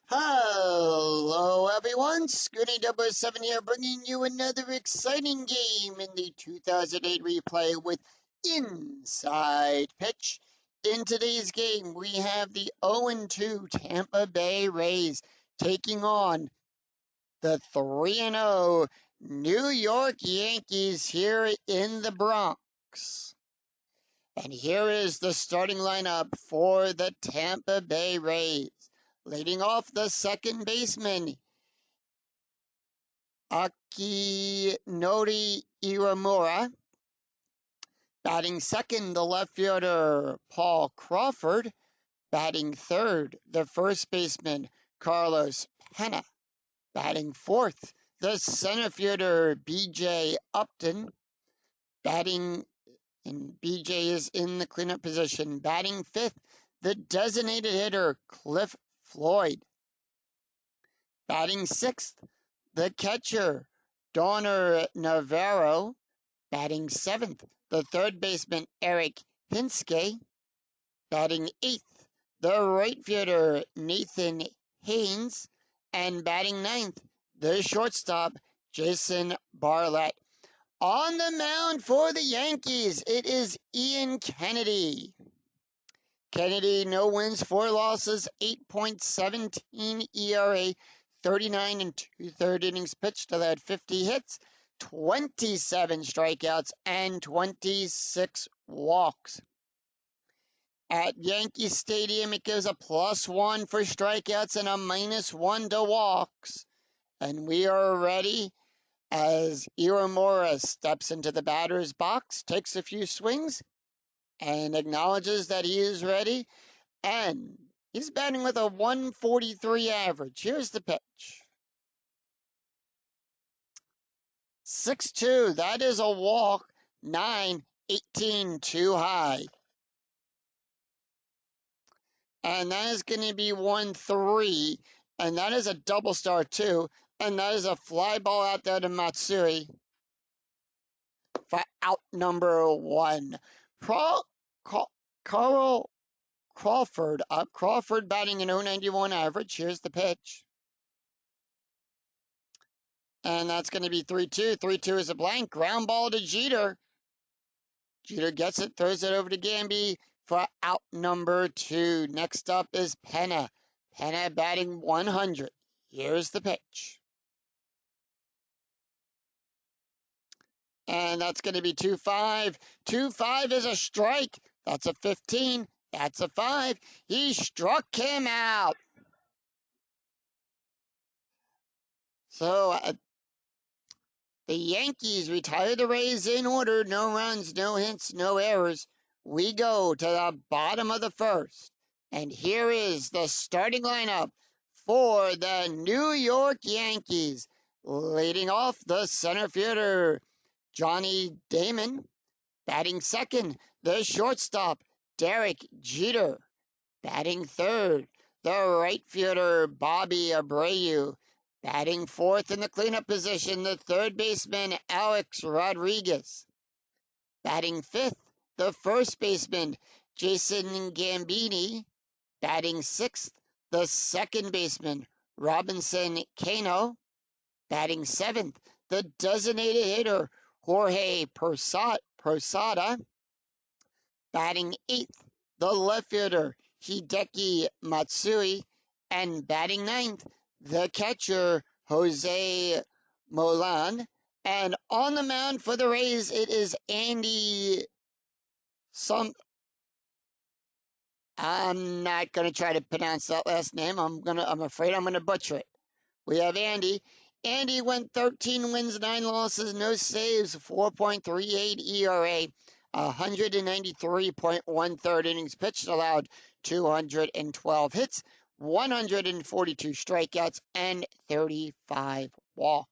Hello, everyone. Scooty Double 7 here, bringing you another exciting game in the 2008 replay with Inside Pitch. In today's game, we have the 0-2 Tampa Bay Rays taking on the 3-0 New York Yankees here in the Bronx. And here is the starting lineup for the Tampa Bay Rays. Leading off, the second baseman, Akinori Iwamura. Batting second, the left fielder, Paul Crawford. Batting third, the first baseman, Carlos Pena. Batting fourth, the center fielder, B.J. Upton. And B.J. is in the cleanup position. Batting fifth, the designated hitter, Cliff Floyd. Batting sixth, the catcher, Donner Navarro. Batting seventh, the third baseman, Eric Hinske. Batting eighth, the right fielder, Nathan Haynes. And batting ninth, the shortstop, Jason Bartlett. On the mound for the Yankees, it is Ian Kennedy. Kennedy, no wins, 4 losses, 8.17 ERA, 39 and 2/3 innings pitched, allowed 50 hits, 27 strikeouts, and 26 walks. At Yankee Stadium, it gives a +1 for strikeouts and a -1 to walks. And we are ready as Iwamura steps into the batter's box, takes a few swings, and acknowledges that he is ready. And he's batting with a 143 average. Here's the pitch. 6-2. That is a walk. 9-18 too high. And that is going to be 1-3. And that is a double star too. And that is a fly ball out there to Matsui for out number 1. Carl Crawford up. Crawford batting an 091 average. Here's the pitch. And that's going to be 3-2. 3-2 is a blank. Ground ball to Jeter. Jeter gets it, throws it over to Gamby for out number 2. Next up is Pena. Pena batting 100. Here's the pitch. And that's going to be 2-5. 2-5 is a strike. That's a 15. That's a 5. He struck him out. So the Yankees retire the Rays in order. No runs, no hits, no errors. We go to the bottom of the first. And here is the starting lineup for the New York Yankees. Leading off, the center fielder, Johnny Damon. Batting second, the shortstop, Derek Jeter. Batting third, the right fielder, Bobby Abreu. Batting fourth in the cleanup position, the third baseman, Alex Rodriguez. Batting fifth, the first baseman, Jason Gambini. Batting sixth, the second baseman, Robinson Cano. Batting seventh, the designated hitter, Jorge Posada. Batting eighth, the left fielder, Hideki Matsui. And batting ninth, the catcher, Jose Molan. And on the mound for the Rays, it is Andy I'm not going to try to pronounce that last name. I'm afraid I'm going to butcher it. We have Andy. Andy went 13 wins, 9 losses, no saves, 4.38 ERA, 193.13 innings pitched, allowed 212 hits, 142 strikeouts, and 35 walks.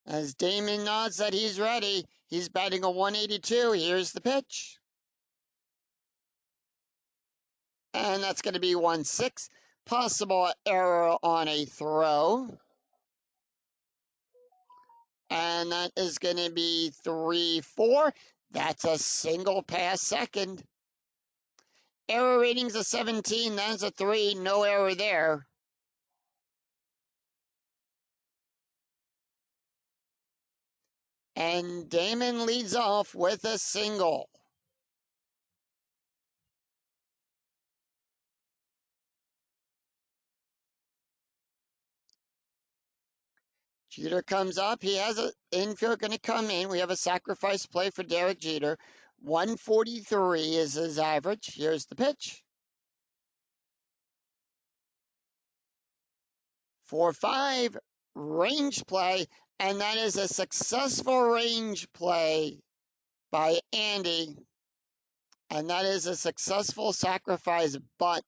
As Damon nods that he's ready, he's batting a 182. Here's the pitch. And that's going to be 1-6. Possible error on a throw. And that is going to be 3-4. That's a single pass second. Error rating's a 17. That's a 3. No error there. And Damon leads off with a single. Jeter comes up. He has an infield going to come in. We have a sacrifice play for Derek Jeter. 143 is his average. Here's the pitch. 4-5 range play, and that is a successful range play by Andy. And that is a successful sacrifice bunt.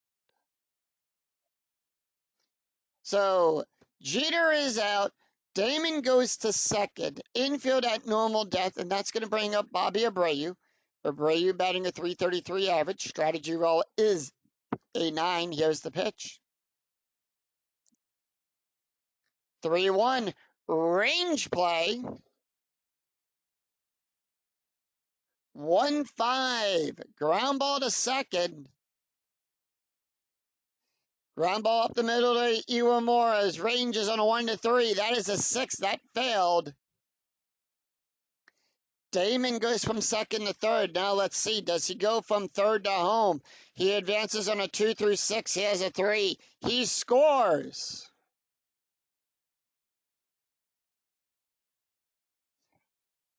So Jeter is out. Damon goes to second. Infield at normal depth, and that's going to bring up Bobby Abreu. Abreu batting a .333 average. Strategy roll is a 9. Here's the pitch. 3-1 range play. 1-5 ground ball to second. Ground ball up the middle to Iwamora's. Range is on a 1-3. That is a 6. That failed. Damon goes from second to third. Now let's see. Does he go from third to home? He advances on a 2 through 6. He has a 3. He scores.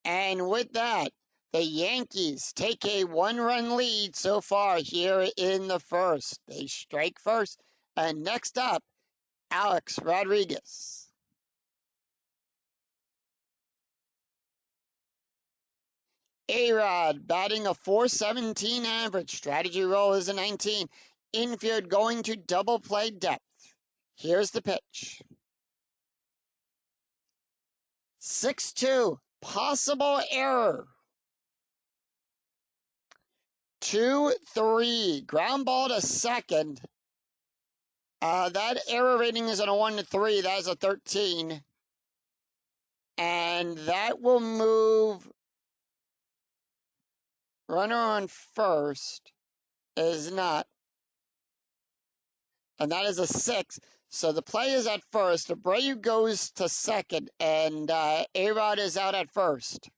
And with that, the Yankees take a 1-run lead so far here in the first. They strike first. And next up, Alex Rodriguez. A-Rod batting a .417 average. Strategy roll is a 19. Infield going to double play depth. Here's the pitch. 6-2. Possible error. 2-3. Ground ball to second. That error rating is on a 1-3. That is a 13. And that will move runner on first is not. And that is a 6. So the play is at first. Abreu goes to second, and A-Rod is out at first.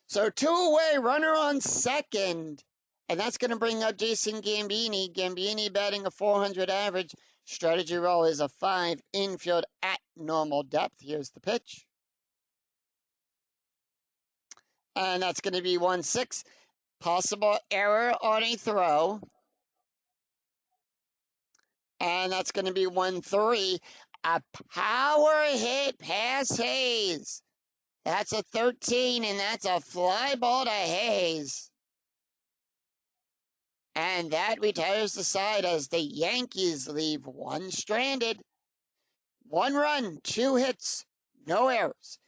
So 2 away, runner on second. And that's going to bring up Jason Gambini. Gambini batting a .400 average. Strategy roll is a 5. Infield at normal depth. Here's the pitch. And that's going to be 1-6. Possible error on a throw. And that's going to be 1-3. A power hit past Hayes. That's a 13, and that's a fly ball to Hayes. And that retires the side as the Yankees leave 1 stranded. 1 run, 2 hits, no errors.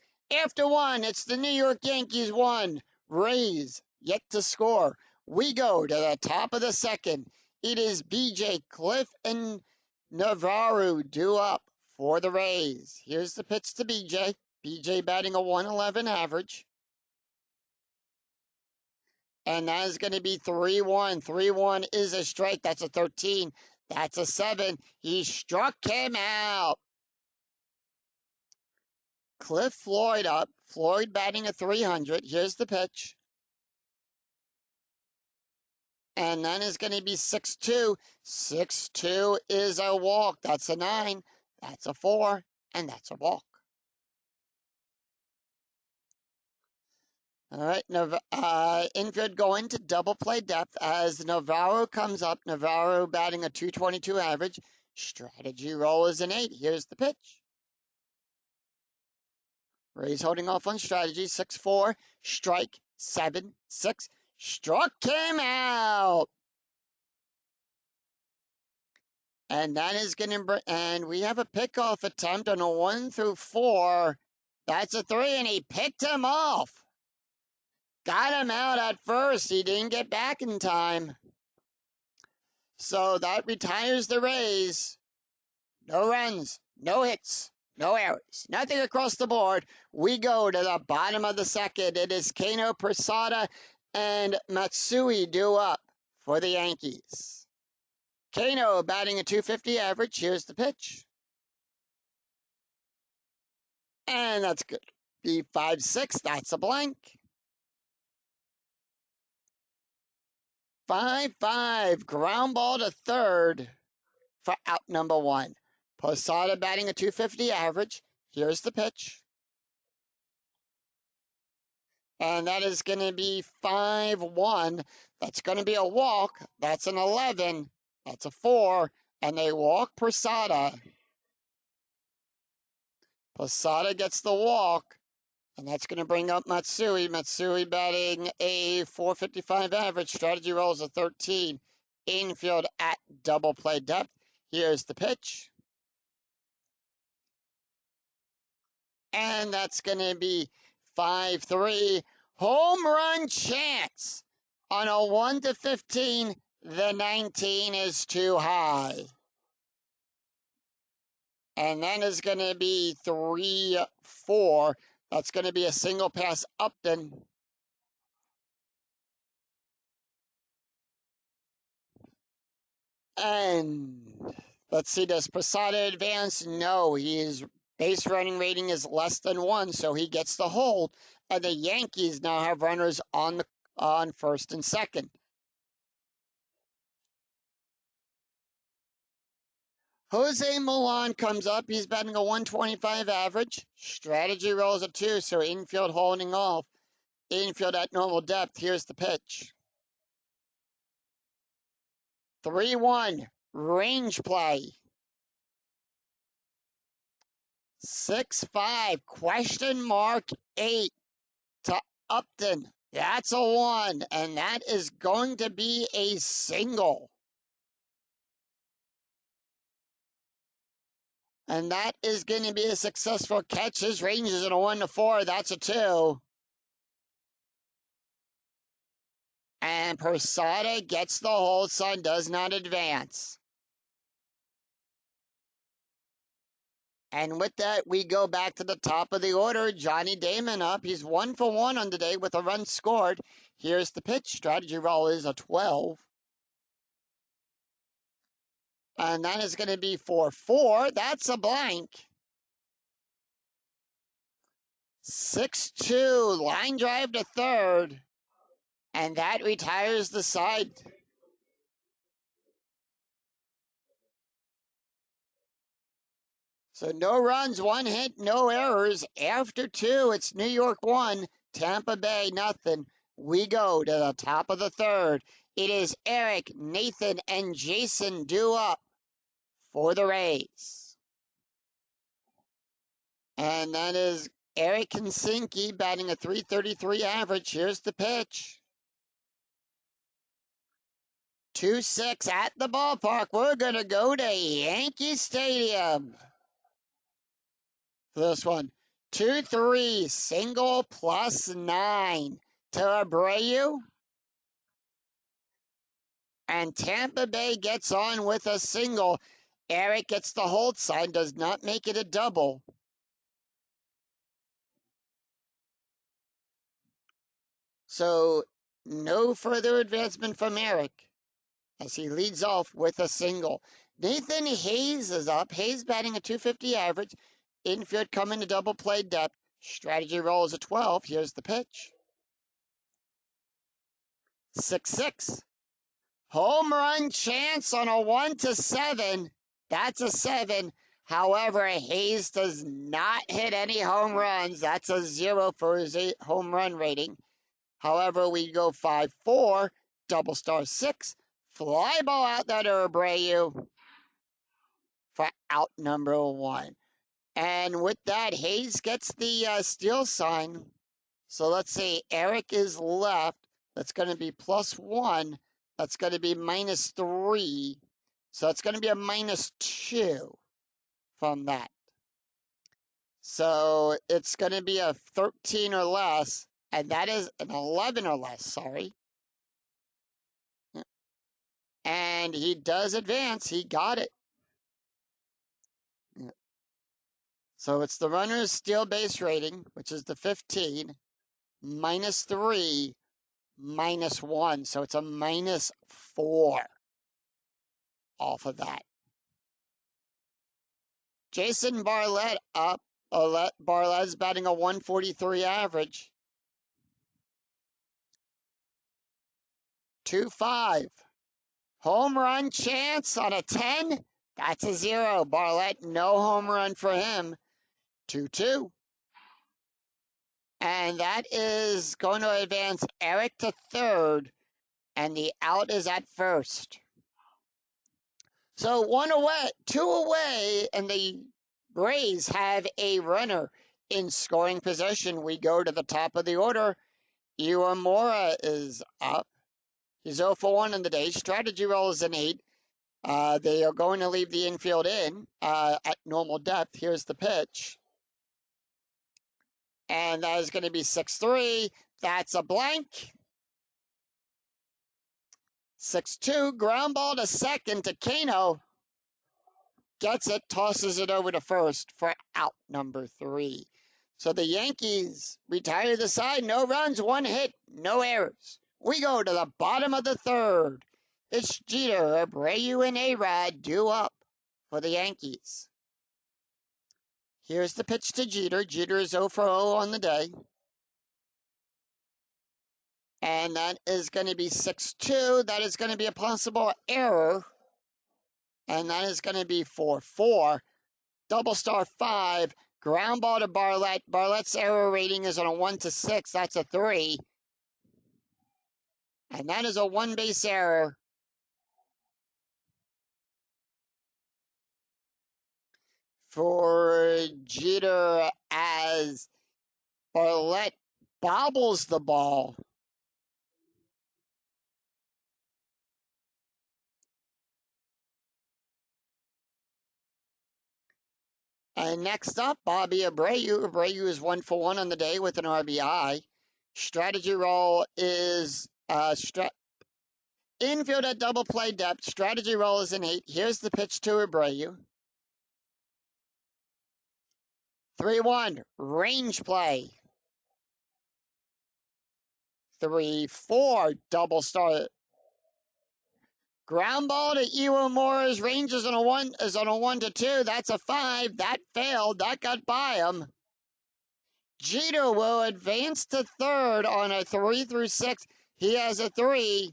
After 1, it's the New York Yankees 1. Rays yet to score. We go to the top of the second. It is BJ, Cliff, and Navarro due up for the Rays. Here's the pitch to BJ. BJ batting a .111 average. And that is going to be 3-1. 3-1 is a strike. That's a 13. That's a 7. He struck him out. Cliff Floyd up. Floyd batting a .300. Here's the pitch. And that is going to be 6-2. 6-2 is a walk. That's a 9. That's a 4. And that's a walk. All right, infield going to double play depth as Navarro comes up. Navarro batting a .222 average. Strategy roll is an 8. Here's the pitch. Rays holding off on strategy. 6-4. Strike. 7-6. Struck him out. And that is going to and we have a pickoff attempt on a 1 through 4. That's a 3, and he picked him off. Got him out at first. He didn't get back in time. So that retires the Rays. No runs, no hits, no errors, nothing across the board. We go to the bottom of the second. It is Kano, Prasada, and Matsui due up for the Yankees. Kano batting a .250 average. Here's the pitch. And that's good. The 5-6, that's a blank. 5-5, ground ball to third for out number one. Posada batting a .250 average. Here's the pitch. And that is going to be 5-1. That's going to be a walk. That's an 11. That's a 4. And they walk Posada. Posada gets the walk. And that's going to bring up Matsui. Matsui batting a .455 average. Strategy rolls a 13. Infield at double play depth. Here's the pitch. And that's going to be 5-3. Home run chance. On a 1-15, the 19 is too high. And that is going to be 3-4. That's going to be a single pass Upton. And let's see, does Posada advance? No, his base running rating is less than 1, so he gets the hold. And the Yankees now have runners on first and second. Jose Milan comes up. He's batting a .125 average. Strategy rolls a 2, so infield holding off. Infield at normal depth. Here's the pitch. 3-1. Range play. 6-5. Question mark 8 to Upton. That's a 1, and that is going to be a single. And that is going to be a successful catch. His range is in a 1-4. That's a 2. And Posada gets the hold, son, does not advance. And with that, we go back to the top of the order. Johnny Damon up. He's 1 for 1 on the day with a run scored. Here's the pitch. Strategy roll is a 12. And that is going to be 4-4. That's a blank. 6-2. Line drive to third. And that retires the side. So no runs, 1 hit, no errors. After 2, it's New York 1, Tampa Bay nothing. We go to the top of the third. It is Eric, Nathan, and Jason due up for the Rays. And that is Eric Kinsinki batting a .333 average. Here's the pitch. 2-6 at the ballpark. We're going to go to Yankee Stadium for this one. 2-3, single plus 9 to Abreu. And Tampa Bay gets on with a single. Eric gets the hold sign, does not make it a double. So no further advancement from Eric as he leads off with a single. Nathan Hayes is up. Hayes batting a .250 average. Infield coming to double play depth. Strategy roll is a 12. Here's the pitch. 6-6. Home run chance on a 1-7. That's a 7. However, Hayes does not hit any home runs. That's a 0 for his home run rating. However, we go 5-4, double star 6, fly ball out there to Abreu for out number 1. And with that, Hayes gets the steal sign. So let's see, Eric is left. That's going to be +1. That's going to be -3. So it's going to be a -2 from that. So it's going to be a 13 or less, and that is an 11 or less, sorry. And he does advance. He got it. So it's the runner's steal base rating, which is the 15, -3. -1, so it's a -4 off of that. Jason Barlett up. Barlett's batting a 143 average. 2-5. Home run chance on a 10? That's a 0. Barlett, no home run for him. 2-2. And that is going to advance Eric to third, and the out is at first. So 1 away, 2 away, and the Rays have a runner in scoring position. We go to the top of the order. Iwamura is up. He's 0 for 1 in the day. Strategy roll is an 8. They are going to leave the infield in at normal depth. Here's the pitch. And that is going to be 6-3. That's a blank. 6-2. Ground ball to second to Kano. Gets it, tosses it over to first for out number 3. So the Yankees retire the side. No runs, 1 hit, no errors. We go to the bottom of the third. It's Jeter, Abreu, and A-Rod due up for the Yankees. Here's the pitch to Jeter. Jeter is 0 for 0 on the day. And that is going to be 6-2. That is going to be a possible error. And that is going to be 4-4. Double star 5. Ground ball to Barlett. Barlett's error rating is on a 1 to 6. That's a 3. And that is a 1 base error. For Jeter as Barlett bobbles the ball. And next up, Bobby Abreu. Abreu is 1 for 1 on the day with an RBI. Strategy roll is infield at double play depth. Strategy roll is an 8. Here's the pitch to Abreu. 3-1. Range play. 3-4. Double star. Ground ball to Iwamura's range is on a 1 to 2. That's a 5. That failed. That got by him. Jeter will advance to third on a 3 through 6. He has a 3.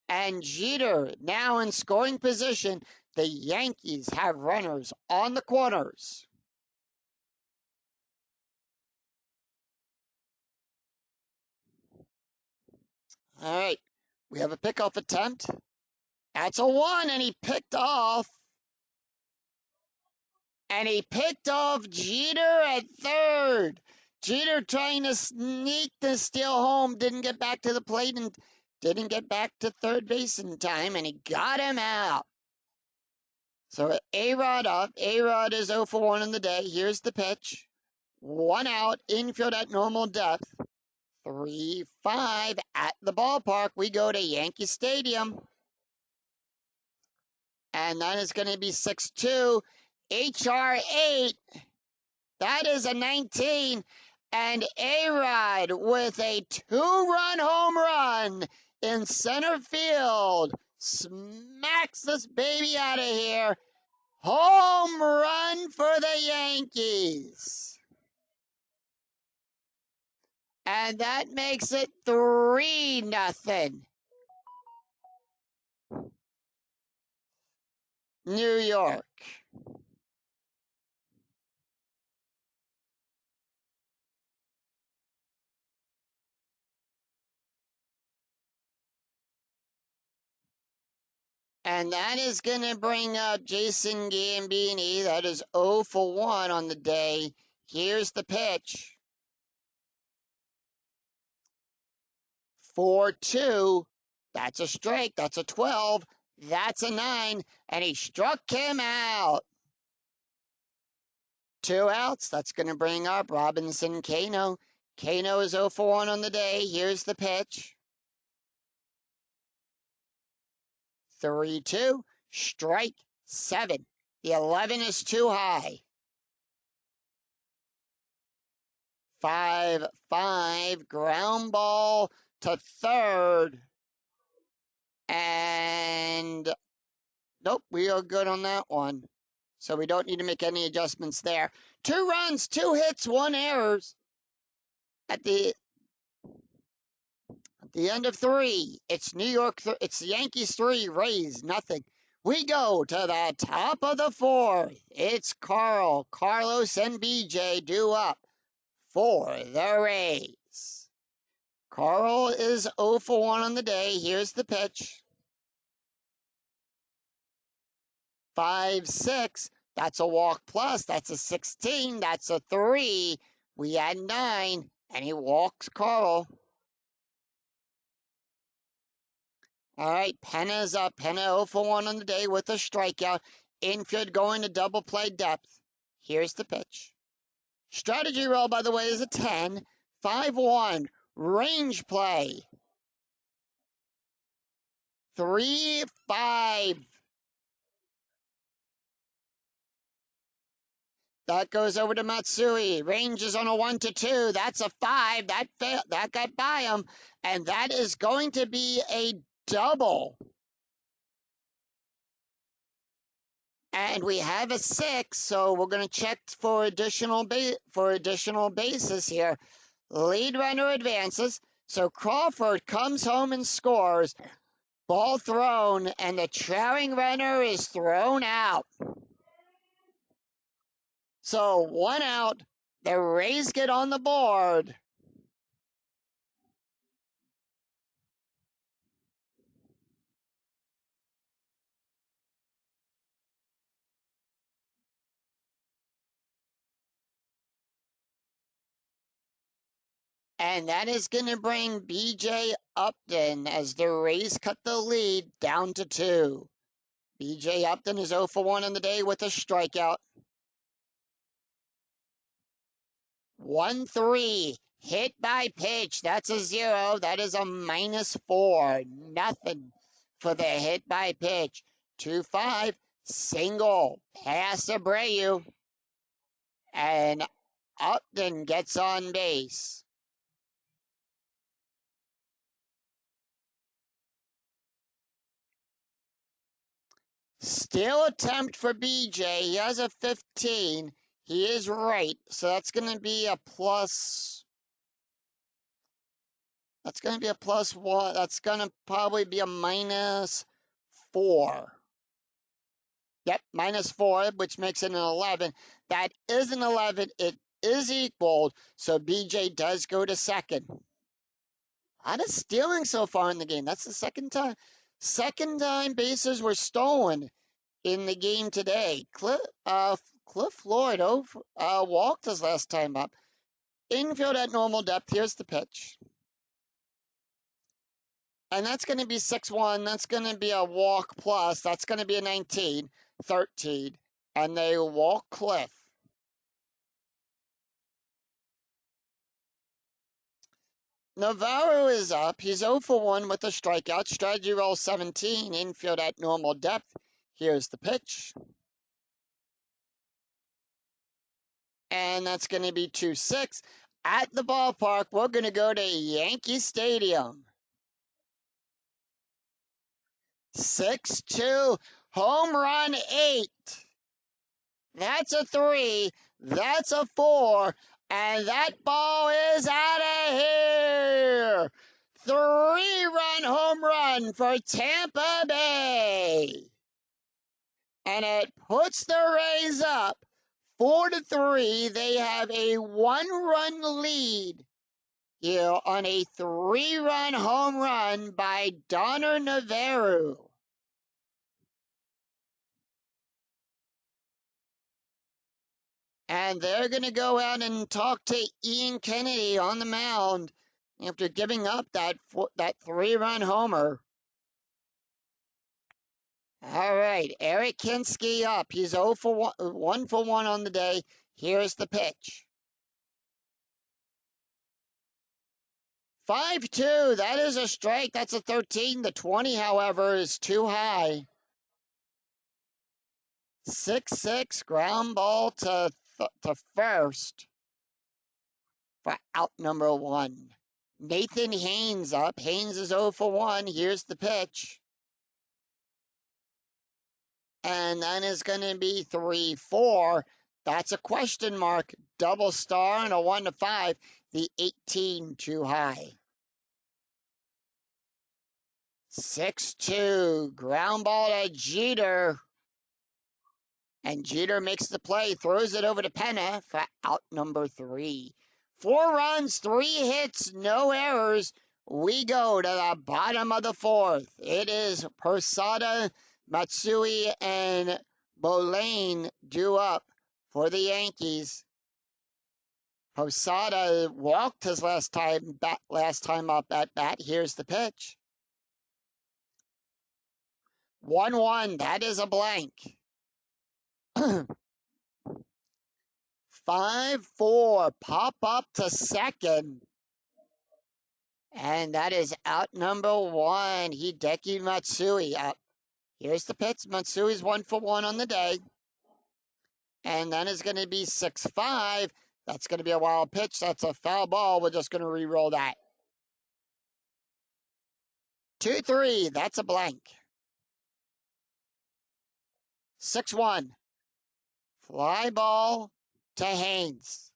And Jeter now in scoring position. The Yankees have runners on the corners. All right. We have a pickoff attempt. That's a 1, and he picked off. And he picked off Jeter at third. Jeter trying to sneak the steal home, didn't get back to the plate and didn't get back to third base in time, and he got him out. So A-Rod up. A-Rod is 0 for 1 in the day. Here's the pitch. 1 out, infield at normal depth. 3-5 at the ballpark. We go to Yankee Stadium. And that is going to be 6-2. HR8. That is a 19. And A-Rod with a 2-run home run in center field. Smacks this baby out of here. Home run for the Yankees. And that makes it 3-0. New York. And that is going to bring up Jason Gambini. That is 0 for 1 on the day. Here's the pitch. 4-2. That's a strike. That's a 12. That's a 9. And he struck him out. 2 outs. That's going to bring up Robinson Cano. Cano is 0 for 1 on the day. Here's the pitch. 3-2. Strike 7. The 11 is too high. 5-5. Ground ball to third. And nope, we are good on that one. So we don't need to make any adjustments there. 2 runs, 2 hits, 1 errors. At the end of 3, it's it's the Yankees 3, Rays nothing. We go to the top of the 4th. It's Carlos, and BJ due up for the Rays. Carl is 0 for 1 on the day. Here's the pitch. 5-6. That's a walk plus. That's a 16. That's a 3. We had 9, and he walks Carl. All right, Penna's up. Penna 0 for 1 on the day with a strikeout. Infield going to double play depth. Here's the pitch. Strategy roll, by the way, is a 10. 5-1. Range play. 3-5. That goes over to Matsui. Range is on a 1-2. That's a 5. That got by him. And that is going to be a double. And we have a 6, so we're going to check for additional bases here. Lead runner advances. So Crawford comes home and scores. Ball thrown, and the trailing runner is thrown out. So 1 out. The Rays get on the board. And that is going to bring BJ Upton as the Rays cut the lead down to 2. BJ Upton is 0 for 1 on the day with a strikeout. 1-3. Hit by pitch. That's a 0. That is a -4. Nothing for the hit by pitch. 2-5. Single. Pass Abreu. And Upton gets on base. Still attempt for BJ. He has a 15. He is right. So that's going to be a plus. That's going to be a +1. That's going to probably be a -4. Yep, -4, which makes it an 11. That is an 11. It is equal. So BJ does go to second. A lot of stealing so far in the game. That's the second time. Second time bases were stolen in the game today. Cliff Floyd walked his last time up. Infield at normal depth. Here's the pitch. And that's going to be 6-1. That's going to be a walk plus. That's going to be a 19, 13. And they walk Cliff. Navarro is up. He's 0 for 1 with a strikeout. Strategy roll 17. Infield at normal depth. Here's the pitch. And that's going to be 2-6. At the ballpark, we're going to go to Yankee Stadium. 6-2. Home run 8. That's a 3. That's a 4. And that ball is out of here. 3-run home run for Tampa Bay. And it puts the Rays up 4-3. They have a 1-run lead here on a 3-run home run by Donner Navarro. And they're going to go out and talk to Ian Kennedy on the mound after giving up that 3-run homer. All right, Eric Kinski up. He's 0 for 1 for 1 on the day. Here's the pitch. 5-2. That is a strike. That's a 13. The 20, however, is too high. 6-6. Ground ball to first for out number 1. Nathan Haynes up. Haynes is 0 for 1. Here's the pitch. And then is going to be 3-4. That's a question mark. Double star and a 1-5. The 18 too high. 6-2. Ground ball to Jeter. And Jeter makes the play, throws it over to Penna for out number 3. 4 runs, 3 hits, no errors. We go to the bottom of the 4th. It is Posada, Matsui, and Bolane due up for the Yankees. Posada walked his last time up at bat. Here's the pitch. 1-1. That is a blank. 5-4. Pop up to second. And that is out number 1. Hideki Matsui up. Here's the pitch. Matsui's 1 for 1 on the day. And then it's going to be 6-5. That's going to be a wild pitch. That's a foul ball. We're just going to re-roll that. 2-3. That's a blank. 6-1. Fly ball to Haynes.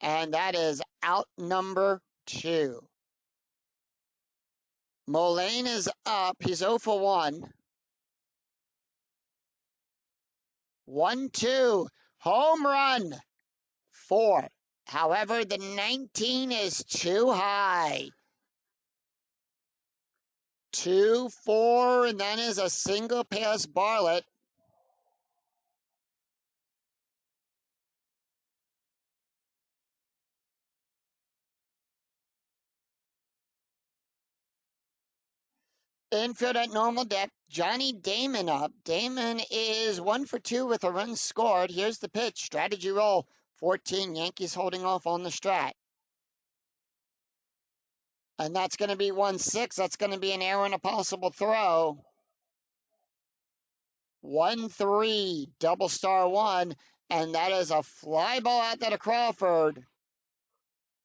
And that is out number 2. Mulane is up. He's 0 for 1. 1-2. Home run. 4. However, the 19 is too high. 2-4, and then is a single pass Bartlett. Infield at normal depth. Johnny Damon up. Damon is 1 for 2 with a run scored. Here's the pitch. Strategy roll. 14. Yankees holding off on the strat. And that's going to be 1-6. That's going to be an error and a possible throw. 1-3. Double star 1. And that is a fly ball out there to Crawford.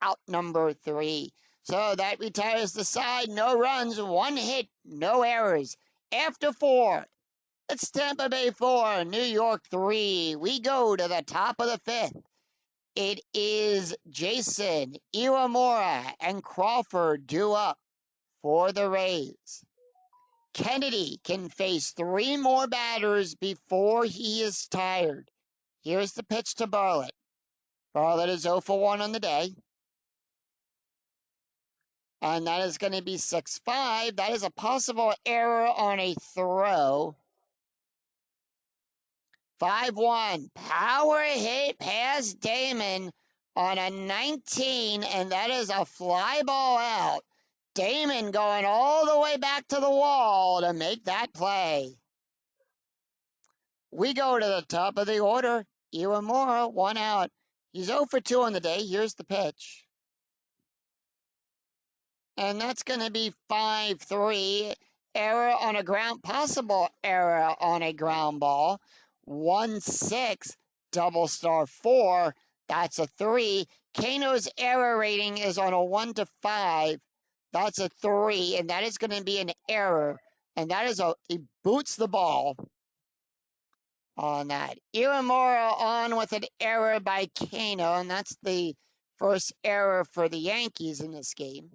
Out number 3. So that retires the side. No runs, 1 hit, no errors. After 4, it's Tampa Bay 4, New York 3. We go to the top of the 5th. It is Jason, Iwamura, and Crawford due up for the Rays. Kennedy can face 3 more batters before he is tired. Here's the pitch to Bartlett. Bartlett is 0 for 1 on the day. And that is going to be 6-5. That is a possible error on a throw. 5-1. Power hit past Damon on a 19, and that is a fly ball out. Damon going all the way back to the wall to make that play. We go to the top of the order. Iwamura, 1 out. He's 0 for 2 on the day. Here's the pitch. And that's going to be 5-3. Error on a ground, possible error on a ground ball. 1-6, double star 4. That's a 3. Kano's error rating is on a 1 to 5. That's a 3, and that is going to be an error. And that is he boots the ball on that. Iwamura on with an error by Kano, and that's the first error for the Yankees in this game.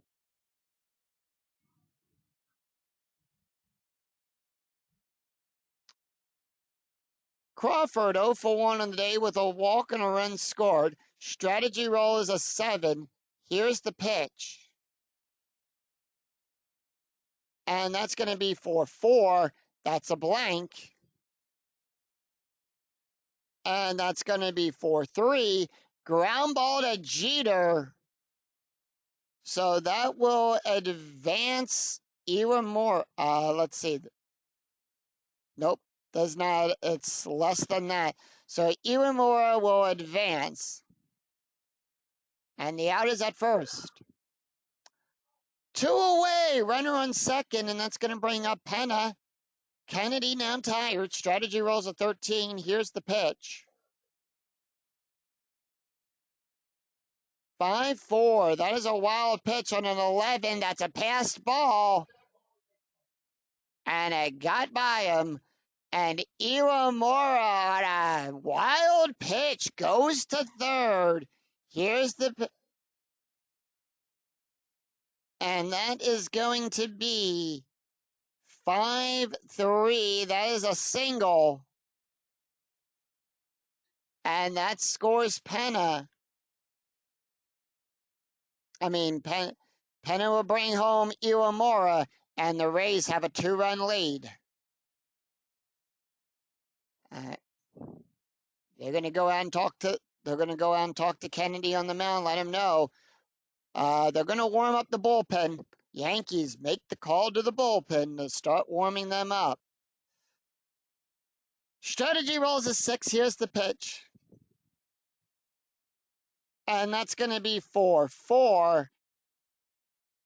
Crawford 0 for 1 on the day with a walk and a run scored. Strategy roll is a 7. Here's the pitch. And that's going to be 4-4. That's a blank. And that's going to be 4-3. Ground ball to Jeter. So that will advance Iwamura. Let's see. Nope, does not. It's less than that. So Iwamura will advance. And the out is at first. 2 away, runner on second, and that's going to bring up Penna. Kennedy now tired. Strategy rolls a 13. Here's the pitch. 5-4. That is a wild pitch on an 11. That's a passed ball. And it got by him. And Iwamura on a wild pitch goes to third. Here's the... And that is going to be 5-3. That is a single. And that scores Penna. Penna will bring home Iwamura, and the Rays have a 2-run lead. They're going to go out and talk to Kennedy on the mound, let him know. They're going to warm up the bullpen. Yankees make the call to the bullpen to start warming them up. Strategy rolls a 6. Here's the pitch. And that's going to be 4-4.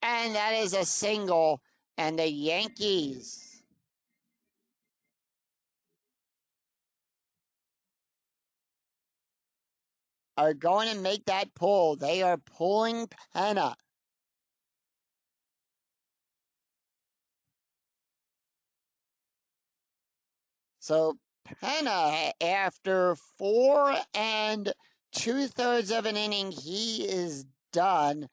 And that is a single. And the Yankees are going to make that pull. They are pulling Penna. So Penna, after 4 2/3 of an inning, he is done.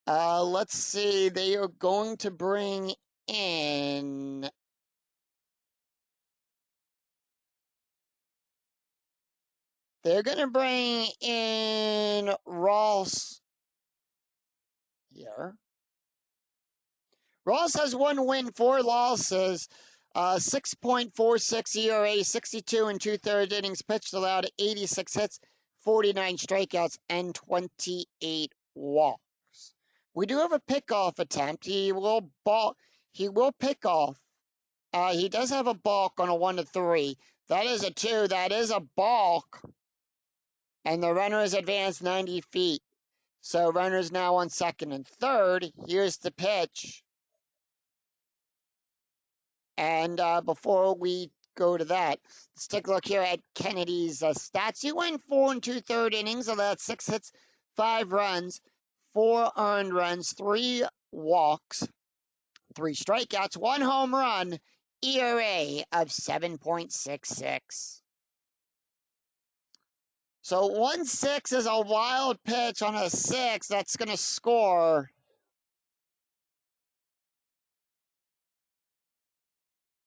Let's see. They are going to bring in... They're going to bring in Ross here. Ross has 1 win, 4 losses, 6.46 ERA, 62 2/3 innings pitched, allowed 86 hits, 49 strikeouts, and 28 walks. We do have a pickoff attempt. He will pick off. He does have a balk on a 1-3. That is a 2. That is a balk. And the runner is advanced 90 feet. So runner's now on second and third. Here's the pitch. And before we go to that, let's take a look here at Kennedy's stats. He went 4 2/3 innings, allowed 6 hits, 5 runs, 4 earned runs, 3 walks, 3 strikeouts, 1 home run, ERA of 7.66. So 1-6 is a wild pitch on a 6. That's going to score.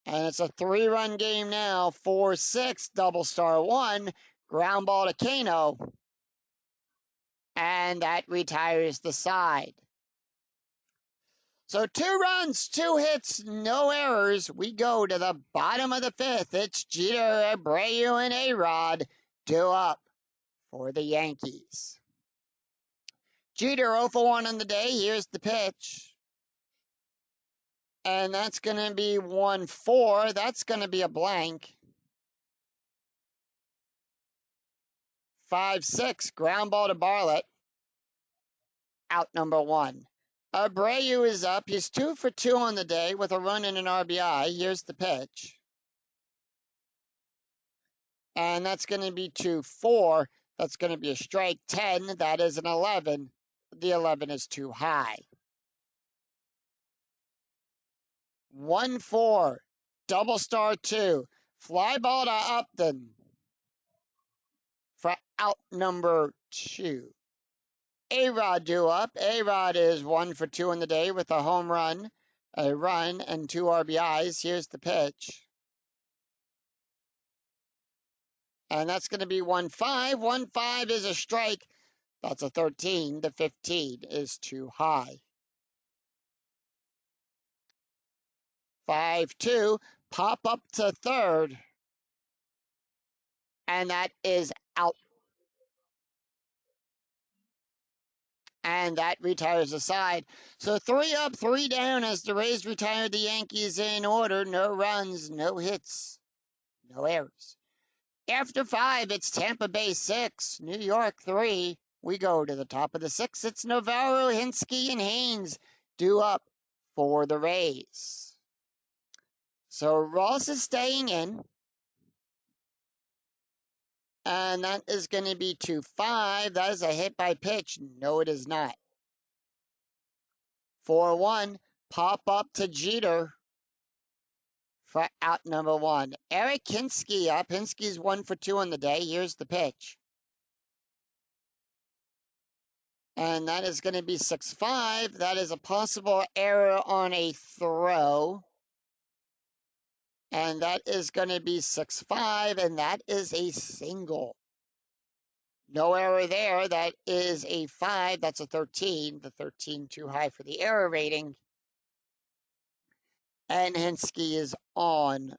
And it's a 3-run game now. 4-6, double star 1, ground ball to Kano. And that retires the side. So 2 runs, 2 hits, no errors. We go to the bottom of the 5th. It's Jeter, Abreu, and A-Rod due up for the Yankees. Jeter 0 for 1 on the day. Here's the pitch. And that's going to be 1-4. That's going to be a blank. 5-6, ground ball to Bartlett. Out number 1. Abreu is up. He's 2 for 2 on the day with a run and an RBI. Here's the pitch. And that's going to be 2-4. That's going to be a strike. 10. That is an 11. The 11 is too high. 1-4. Double star 2. Fly ball to Upton for out number 2. A-Rod due up. A-Rod is 1 for 2 in the day with a home run, a run, and 2 RBIs. Here's the pitch. And that's going to be 1-5. 1-5 is a strike. That's a 13. The 15 is too high. 5-2. Pop up to third. And that is out. And that retires the side. So 3 up, 3 down as the Rays retired the Yankees in order. No runs, no hits, no errors. After 5, it's Tampa Bay 6, New York 3. We go to the top of the 6. It's Navarro, Hinsky, and Haynes due up for the Rays. So Ross is staying in. And that is going to be 2-5. That is a hit by pitch. No, it is not. 4-1. Pop up to Jeter for out number 1. Eric Hinske up. Hinske's 1 for 2 on the day. Here's the pitch. And that is going to be 6-5. That is a possible error on a throw. And that is going to be 6-5, and that is a single. No error there. That is a 5. That's a 13. The 13 too high for the error rating. And Hinske is on.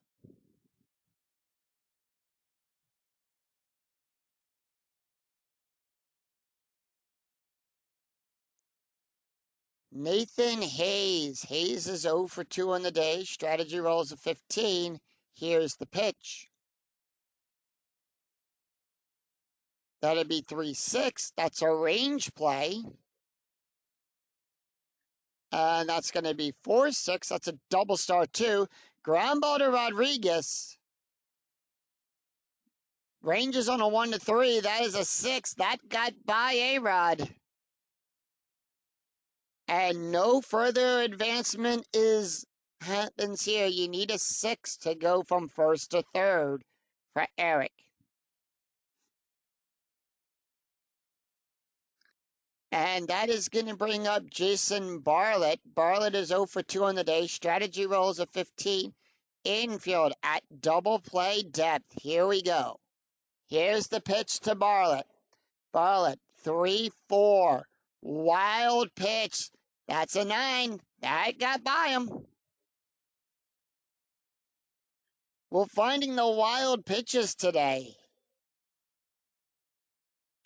Nathan Hayes. Hayes is 0 for 2 on the day. Strategy rolls a 15. Here's the pitch. That'd be 3-6. That's a range play. And that's going to be 4-6. That's a double star, too. Ground ball to Rodriguez. Ranges on a 1-3. That is a 6. That got by A-Rod. And no further advancement happens here. You need a 6 to go from first to third for Eric. And that is going to bring up Jason Bartlett. Bartlett is 0 for 2 on the day. Strategy rolls a 15. Infield at double play depth. Here we go. Here's the pitch to Bartlett. Bartlett, 3-4. Wild pitch. That's a 9. That got by him. We're finding the wild pitches today.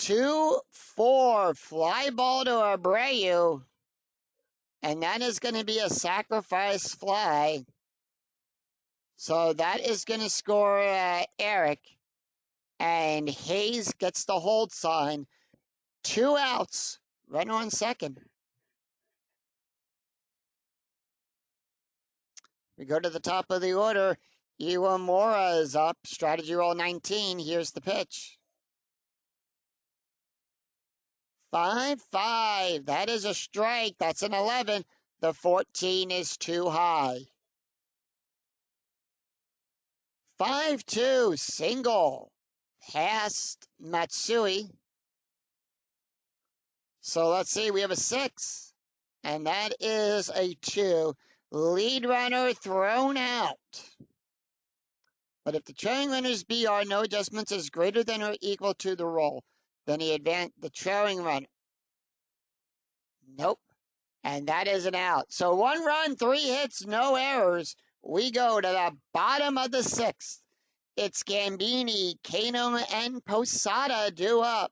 2-4. Fly ball to Abreu. And that is going to be a sacrifice fly. So that is going to score Eric. And Hayes gets the hold sign. 2 outs. Runner on second. We go to the top of the order. Iwamura is up. Strategy roll 19. Here's the pitch. 5-5. That is a strike. That's an 11. The 14 is too high. 5-2. Single. Past Matsui. So let's see. We have a 6. And that is a 2. Lead runner thrown out. But if the trailing runner's BR, no adjustments is greater than or equal to the roll, then the trailing runner. Nope. And that is an out. So 1 run, 3 hits, no errors. We go to the bottom of the 6th. It's Gambini, Kano, and Posada due up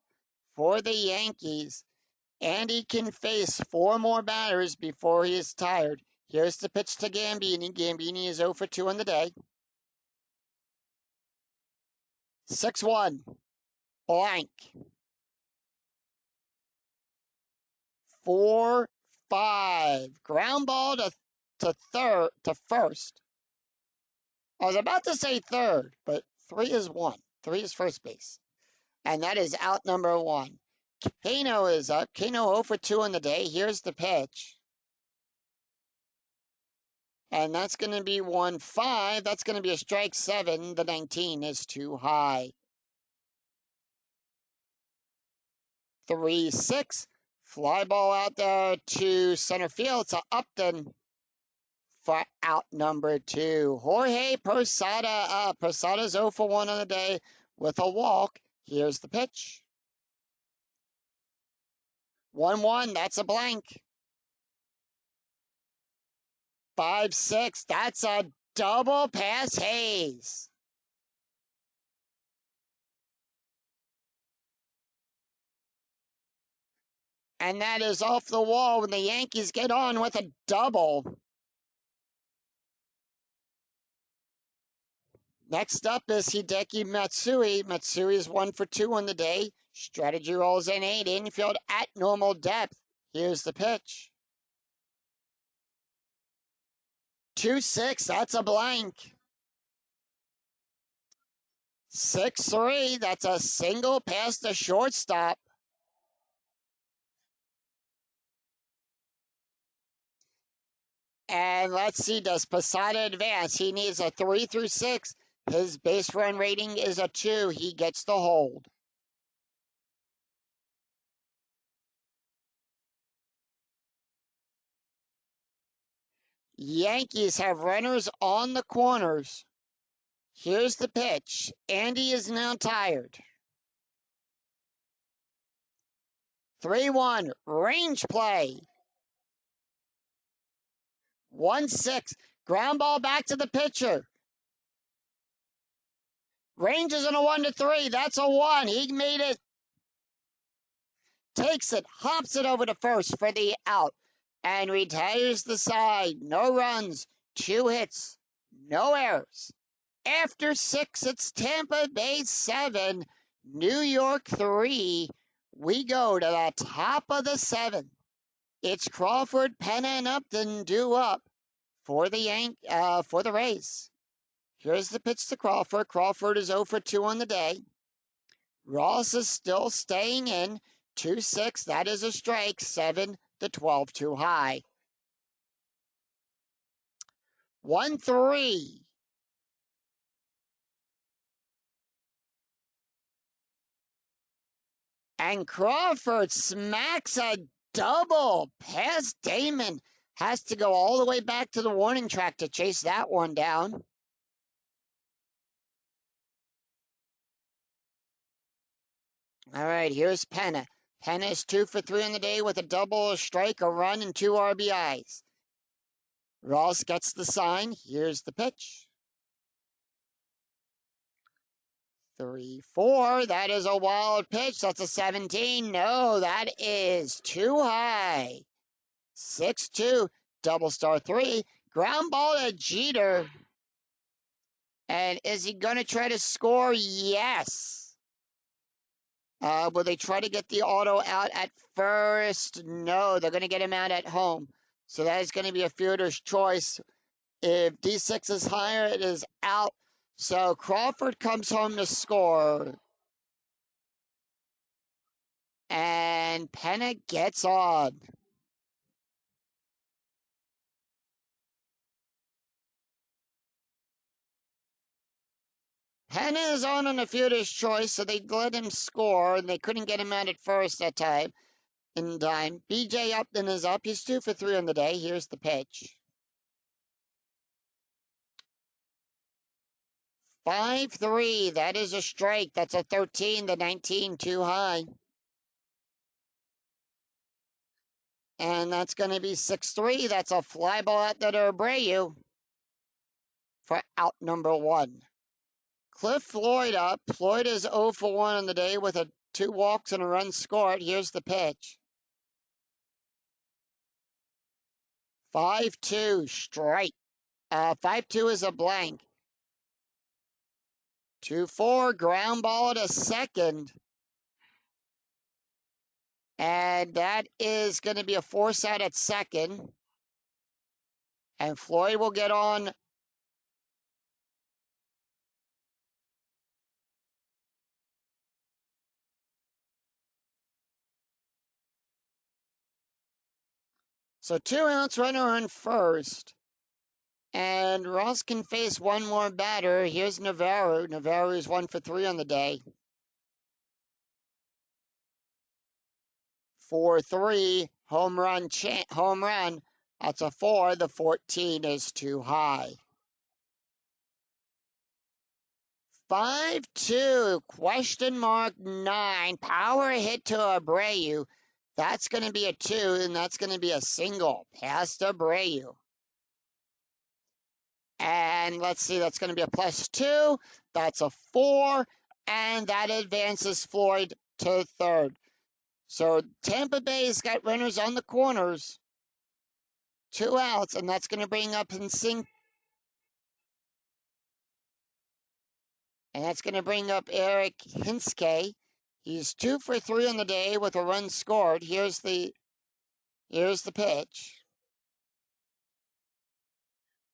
for the Yankees. And he can face 4 more batters before he is tired. Here's the pitch to Gambini. Gambini is 0 for 2 on the day. 6-1. Blank. 4-5. Ground ball to first. I was about to say third, but 3 is 1. 3 is first base. And that is out number 1. Kano is up. Kano 0 for 2 on the day. Here's the pitch. And that's going to be 1-5. That's going to be a strike 7. The 19 is too high. 3-6. Fly ball out there to center field to Upton for out number 2. Jorge Posada up. Posada's 0 for 1 on the day with a walk. Here's the pitch. 1-1. That's a blank. 5-6. That's a double pass Hayes. And that is off the wall when the Yankees get on with a double. Next up is Hideki Matsui. Matsui is 1 for 2 on the day. Strategy rolls in 8. Infield at normal depth. Here's the pitch. 2-6. That's a blank. 6-3. That's a single past the shortstop. And let's see, does Posada advance? He needs a 3 through 6. His base run rating is a 2. He gets the hold. Yankees have runners on the corners. Here's the pitch. Andy is now tired. 3-1. Range play. 1-6. Ground ball back to the pitcher. Range is in a 1-3. That's a 1. He made it. Takes it. Hops it over to first for the out. And retires the side. No runs. 2 hits. No errors. After 6, it's Tampa Bay 7. New York 3. We go to the top of the 7th. It's Crawford, Penna, and Upton due up for the Rays. Here's the pitch to Crawford. Crawford is 0 for 2 on the day. Ross is still staying in. 2-6. That is a strike. 7-12 too high. 1-3. And Crawford smacks a double past Damon. Has to go all the way back to the warning track to chase that one down. All right, here's Penna. Penna is 2 for 3 on the day with a double, a strike, a run, and 2 RBIs. Ross gets the sign. Here's the pitch. 3-4. That is a wild pitch. That's a 17. No, that is too high. 6-2. Double star 3. Ground ball to Jeter. And is he going to try to score? Yes. Will they try to get the auto out at first? No, they're going to get him out at home. So that is going to be a fielder's choice. If D6 is higher, it is out. So Crawford comes home to score. And Penna gets on. Penna is on a fielder's choice, so they let him score, and they couldn't get him out at first that time. In time, BJ Upton is up. He's 2 for 3 on the day. Here's the pitch. 5-3. That is a strike. That's a 13. The 19 too high. And that's going to be 6-3. That's a fly ball out to Abreu for out number 1. Cliff Floyd up. Floyd is 0 for 1 on the day with 2 walks and a run scored. Here's the pitch. 5-2. Strike. 5-2 is a blank. 2-4. Ground ball to second. And that is going to be a force out at second. And Floyd will get on. So 2 outs, runner on first. And Ross can face one more batter. Here's Navarro. Navarro is 1 for 3 on the day. 4-3. Home run. Home run. That's a 4. The 14 is too high. 5-2. Question mark 9. Power hit to Abreu. That's going to be a 2, and that's going to be a single past Abreu. And let's see, that's going to be a +2. That's a 4. And that advances Floyd to third. So Tampa Bay's got runners on the corners. 2 outs, and that's going to bring up Eric Hinske. He's 2 for 3 on the day with a run scored. Here's the pitch.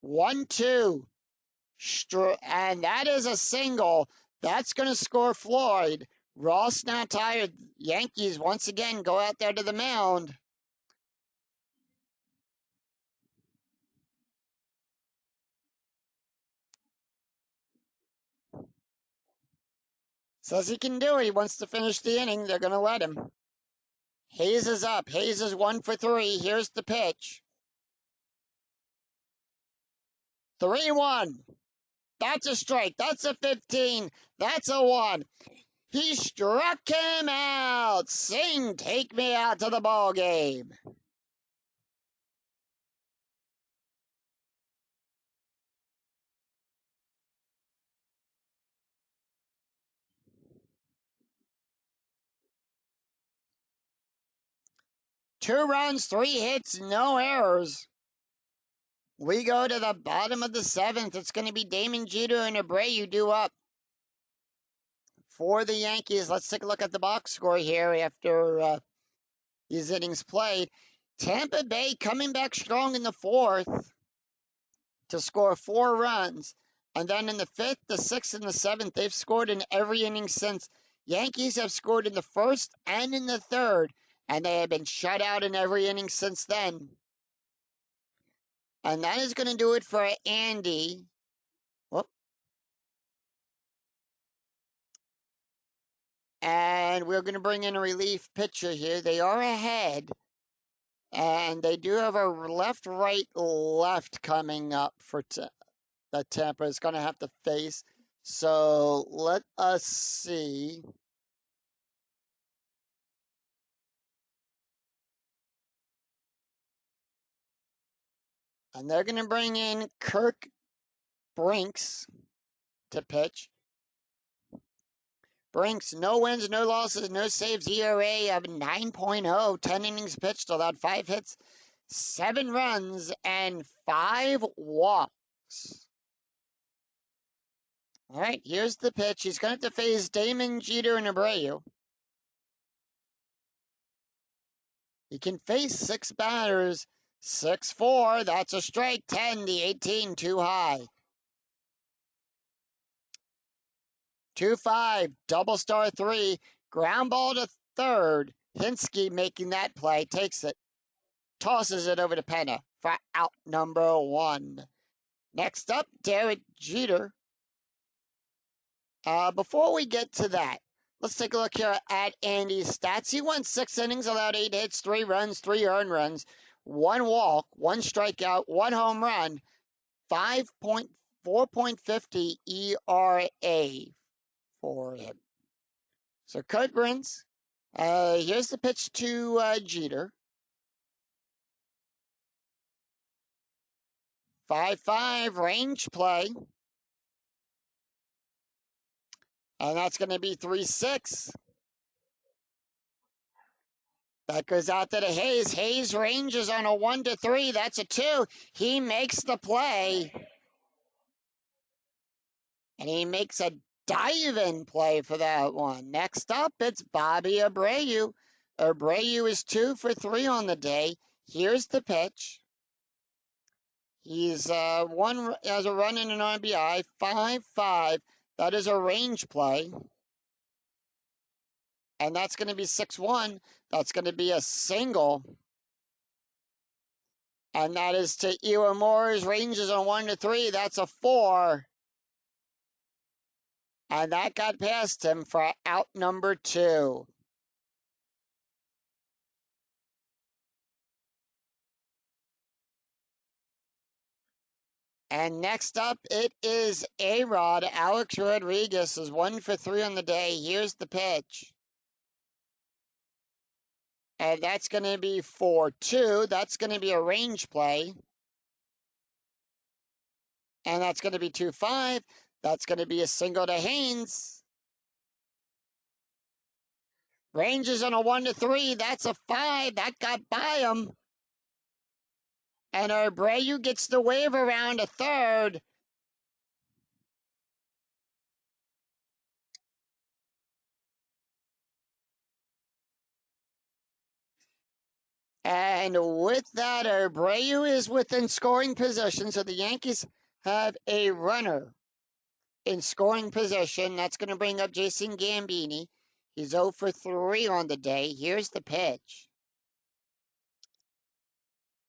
1-2. And that is a single. That's going to score Floyd. Ross now tired. Yankees once again go out there to the mound. Says he can do it. He wants to finish the inning. They're going to let him. Hayes is up. Hayes is 1 for 3. Here's the pitch. 3-1. That's a strike. That's a 15. That's a 1. He struck him out. Sing, take me out to the ball game. Two runs, 3 hits, no errors. We go to the bottom of the 7th. It's going to be Damon Jeter and Abreu due up for the Yankees. Let's take a look at the box score here after these innings played. Tampa Bay coming back strong in the 4th to score 4 runs. And then in the 5th, the 6th, and the 7th, they've scored in every inning since. Yankees have scored in the 1st and in the 3rd, and they have been shut out in every inning since then. And that is going to do it for Andy. Whoop. And we're going to bring in a relief pitcher here. They are ahead. And they do have a left, right, left coming up for that Tampa is going to have to face. So let us see. And they're going to bring in Kirk Brinks to pitch. Brinks, no wins, no losses, no saves, ERA of 9.0, 10 innings pitched, allowed 5 hits, 7 runs, and 5 walks. All right, here's the pitch. He's going to have to face Damon Jeter and Abreu. He can face 6 batters. 6-4, that's a strike. 10, the 18, too high. 2-5, double star 3, ground ball to third. Hinsky making that play, takes it, tosses it over to Penna for out number 1. Next up, Derek Jeter. Before we get to that, let's take a look here at Andy's stats. He won 6 innings, allowed 8 hits, 3 runs, 3 earned runs, 1 walk, 1 strikeout, 1 home run, 4.50 ERA for him. So Kurt Brins, here's the pitch to Jeter. 5-5 range play. And that's going to be 3-6. That goes out to the Hayes. Hayes ranges on a 1-3. That's a 2. He makes the play. And he makes a dive-in play for that one. Next up, it's Bobby Abreu. Abreu is 2 for 3 on the day. Here's the pitch. He's one as a run in an RBI. 5-5. That is a range play. And that's going to be 6-1. That's going to be a single. And that is to Iwamore's ranges on 1-3. That's a 4. And that got past him for out number 2. And next up, it is A-Rod. Alex Rodriguez is 1 for 3 on the day. Here's the pitch. And that's going to be 4-2. That's going to be a range play. And that's going to be 2-5. That's going to be a single to Haynes. Ranges on a 1-3. That's a 5. That got by him. And Abreu gets the wave around a third. And with that, Abreu is within scoring position. So the Yankees have a runner in scoring position. That's going to bring up Jason Gambini. He's 0 for 3 on the day. Here's the pitch.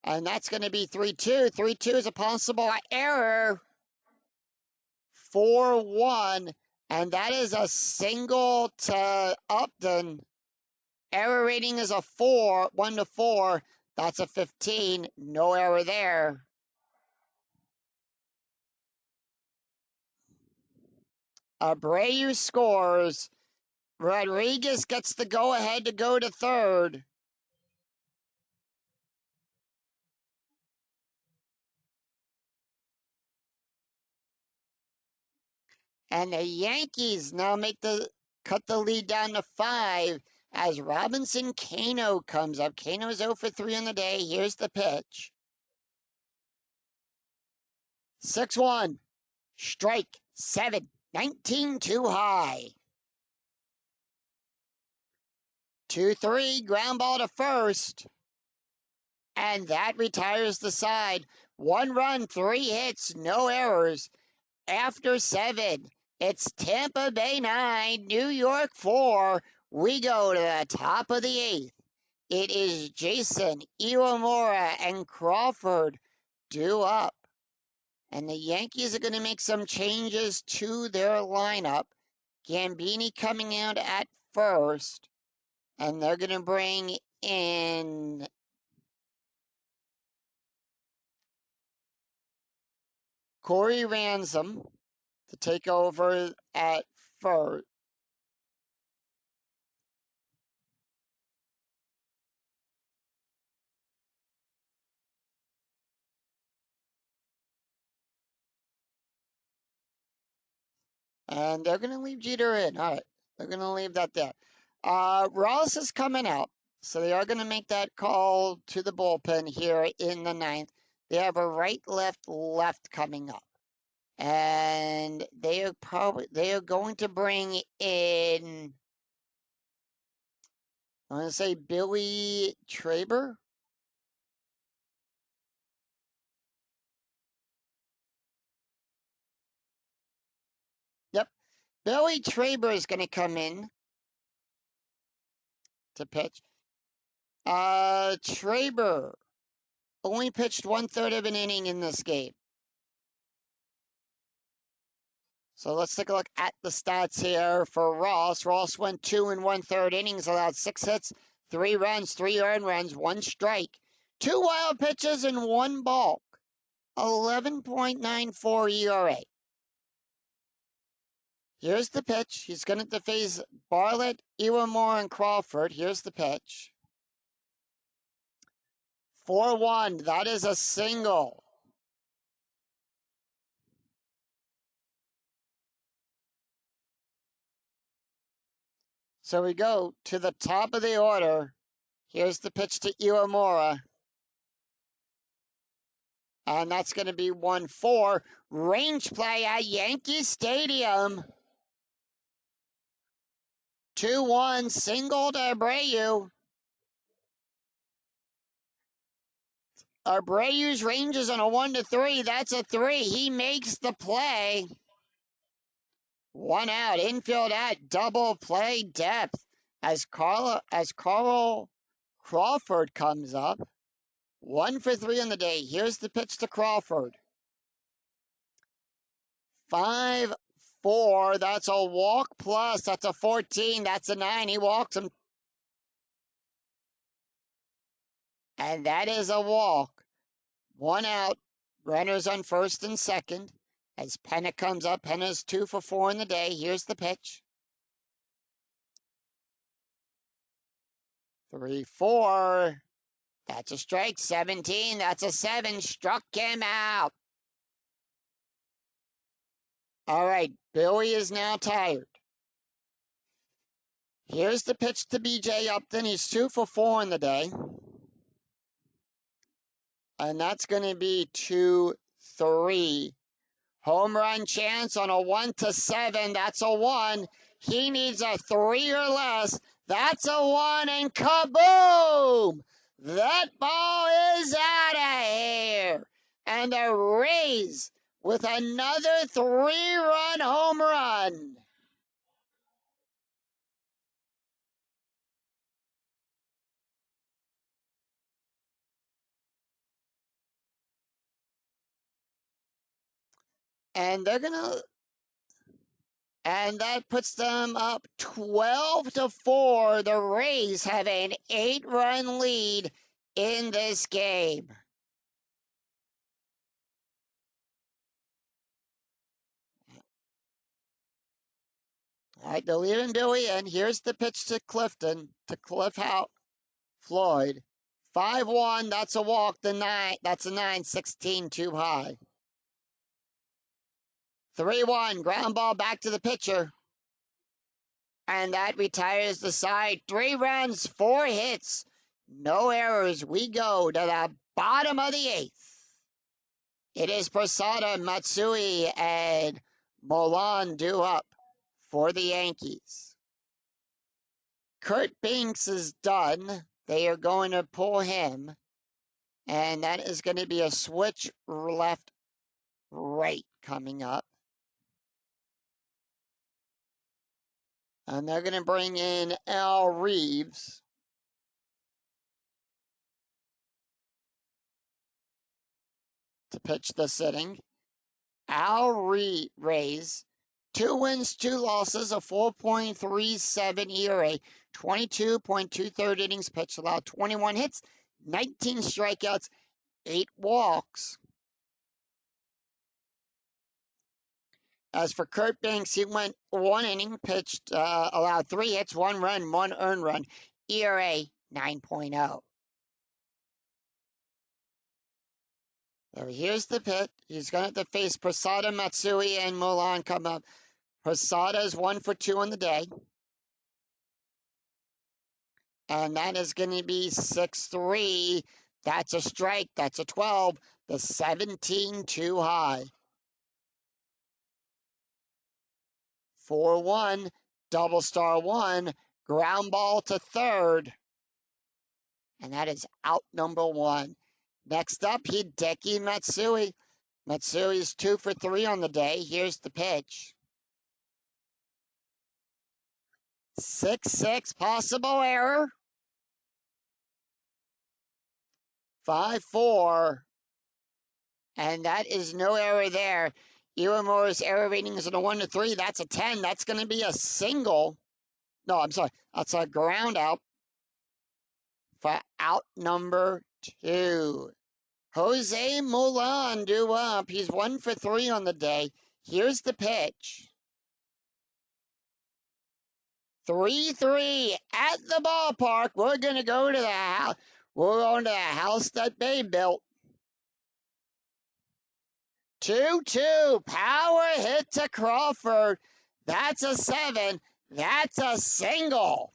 And that's going to be 3-2. 3-2 is a possible error. 4-1. And that is a single to Upton. Error rating is a 4, 1 to 4. That's a 15. No error there. Abreu scores. Rodriguez gets the go-ahead to go to third. And the Yankees now cut the lead down to 5 as Robinson Cano comes up. Cano's 0 for 3 on the day. Here's the pitch. 6-1. Strike 7. 19 too high. 2-3. Ground ball to first. And that retires the side. 1 run, 3 hits, no errors. After 7, it's Tampa Bay 9, New York 4. We go to the top of the 8th. It is Jason, Iwamura, and Crawford due up. And the Yankees are going to make some changes to their lineup. Gambini coming out at first. And they're going to bring in Corey Ransom to take over at first. And they're going to leave Jeter in. All right. They're going to leave that there. Ross is coming out. So they are going to make that call to the bullpen here in the 9th. They have a right, left coming up. And they are going to bring in, I want to say Billy Traber. Yep. Billy Traber is going to come in to pitch. Traber only pitched 1/3 of an inning in this game. So let's take a look at the stats here for Ross. Ross went 2 1/3 innings, allowed 6 hits, 3 runs, 3 earned runs, 1 strike, 2 wild pitches, and 1 balk. 11.94 ERA. Here's the pitch. He's going to face Bartlett, Iwamura, and Crawford. Here's the pitch. 4-1. That is a single. So we go to the top of the order. Here's the pitch to Iwamura. And that's going to be 1-4. Range play at Yankee Stadium. 2-1. Single to Abreu. Abreu's range is on a 1-3. That's a 3. He makes the play. 1 out. Infield at double play depth as Carl Crawford comes up. 1 for 3 on the day. Here's the pitch to Crawford. 5-4. That's a walk plus. That's a 14. That's a 9. He walks him. And that is a walk. 1 out. Runners on first and second. As Penna comes up. Penna's 2 for 4 in the day. Here's the pitch. 3-4. That's a strike. 17. That's a 7. Struck him out. All right. Billy is now tired. Here's the pitch to BJ Upton. He's 2 for 4 in the day. And that's going to be 2-3. Home run chance on a 1-7. That's a 1. He needs a 3 or less. That's a 1. And kaboom! That ball is out of here. And the Rays with another 3-run home run. And that puts them up 12-4. The Rays have an 8-run lead in this game. All right, they're leaving Billy in. Here's the pitch to Clifton, to Cliff Floyd. 5-1, that's a walk. That's a 9-16, too high. 3-1, ground ball back to the pitcher. And that retires the side. 3 runs, 4 hits, no errors. We go to the bottom of the 8th. It is Posada, Matsui, and Molan due up for the Yankees. Kurt Binks is done. They are going to pull him. And that is going to be a switch left-right coming up. And they're going to bring in Al Reeves to pitch the sitting. Al Rays, 2 wins, 2 losses, a 4.37 ERA, 22.23 innings pitched, allowed 21 hits, 19 strikeouts, 8 walks. As for Kurt Banks, he went 1 inning, pitched, allowed 3 hits, 1 run, 1 earned run, ERA 9.0. So here's the pitch. He's going to have to face Posada, Matsui, and Mulan come up. Posada is 1 for 2 on the day. And that is going to be 6-3. That's a strike. That's a 12. The 17 too high. 4-1. Double star 1. Ground ball to third. And that is out number 1. Next up, Hideki Matsui. Matsui is 2 for 3 on the day. Here's the pitch. 6-6, possible error. 5-4. And that is no error there. Iwamoto's error rating is a 1-3. That's a 10. That's going to be a single. No, I'm sorry. That's a ground out for out number 2. Jose Mulan due up. He's 1 for 3 on the day. Here's the pitch. 3-3 at the ballpark. We're going to go to the house. We're going to the house that they built. 2-2. Power hit to Crawford. That's a 7. That's a single.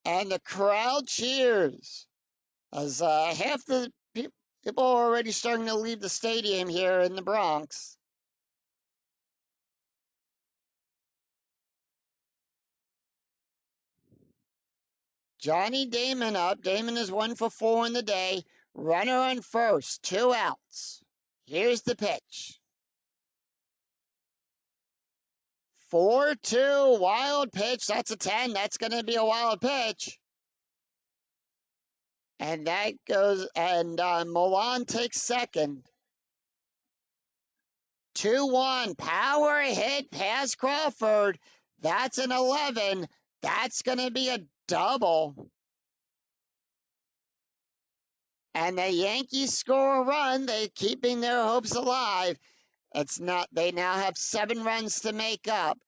And the crowd cheers as half the people are already starting to leave the stadium here in the Bronx. Johnny Damon up. Damon is 1 for 4 in the day. Runner on first. 2 outs. Here's the pitch. 4-2. Wild pitch. That's a 10. That's going to be a wild pitch. And that goes, and Milan takes second. 2-1. Power hit past Crawford. That's an 11. That's going to be a double. And the Yankees score a run. They're keeping their hopes alive. It's not, they now have 7 runs to make up.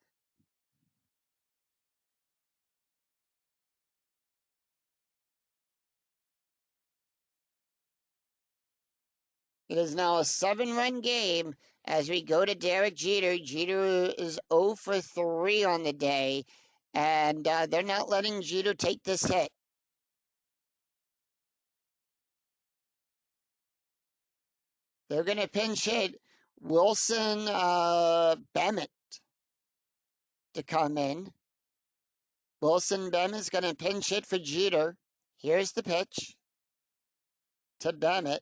It is now a 7-run game as we go to Derek Jeter. Jeter is 0 for 3 on the day, and they're not letting Jeter take this hit. They're going to pinch hit Wilson Bemet to come in. Wilson Bemet is going to pinch hit for Jeter. Here's the pitch to Bennett.